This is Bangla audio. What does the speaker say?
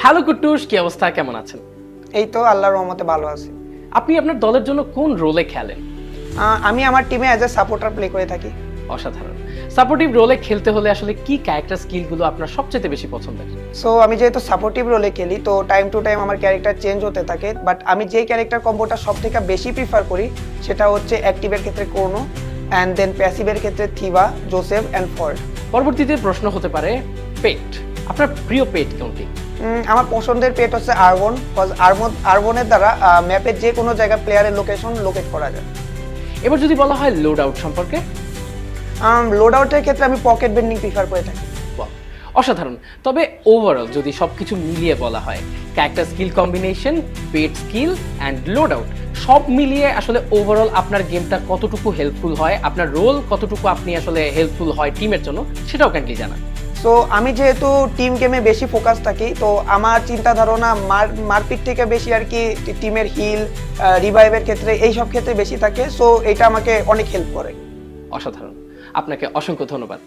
হ্যালো কুট্টুস, কি অবস্থা, কেমন আছেন? এই তো আল্লাহর রহমতে ভালো আছি। আপনি আপনার দলের জন্য কোন রোলে খেলেন? আমি আমার টিমে অ্যাজ এ সাপোর্টার প্লে করে থাকি। অসাধারণ। সাপোর্টিভ রোলে খেলতে হলে আসলে কি ক্যারেক্টার স্কিলগুলো আপনার সবচেয়ে বেশি পছন্দের? সো আমি যেহেতু সাপোর্টিভ রোলে খেলি তো টাইম টু টাইম আমার ক্যারেক্টার চেঞ্জ হতে থাকে, বাট আমি যেই ক্যারেক্টার কম্বোটা সব থেকে বেশি প্রিফার করি সেটা হচ্ছে অ্যাক্টিভের ক্ষেত্রে কোর্নো, অ্যান্ড দেন প্যাসিভের ক্ষেত্রে থিবা, জোসেফ অ্যান্ড ফল্ট। পরবর্তীতে প্রশ্ন হতে পারে পেট। আপনার প্রিয় পেট কোনটি? আমার পছন্দের পেট হচ্ছে আরবন, কজ আরবনের দ্বারা ম্যাপের যে কোনো জায়গায় প্লেয়ারের লোকেশন লোকেট করা যায়। এবার যদি বলা হয় লোড আউট সম্পর্কে? লোড আউটের ক্ষেত্রে আমি পকেট বেন্ডিং প্রিফার করে থাকি। বাহ, অসাধারণ। তবে ওভারঅল যদি সবকিছু মিলিয়ে বলা হয়, character skill combination, pet skill and load out সব মিলিয়ে আসলে ওভারঅল আপনার গেমটা কতটুকু হেল্পফুল হয়, আপনার রোল কতটুকু আপনি আসলে হেল্পফুল হয় টিমের জন্য, সেটাও কাইন্ডলি জানান। সো আমি যেহেতু টিম গেমে বেশি ফোকাস থাকি, তো আমার চিন্তা ধারণা মারপিট থেকে বেশি আর কি টিমের হিল রিভাইভের ক্ষেত্রে এইসব ক্ষেত্রে বেশি থাকে। সো এটা আমাকে অনেক হেল্প করে। অসাধারণ, আপনাকে অসংখ্য ধন্যবাদ।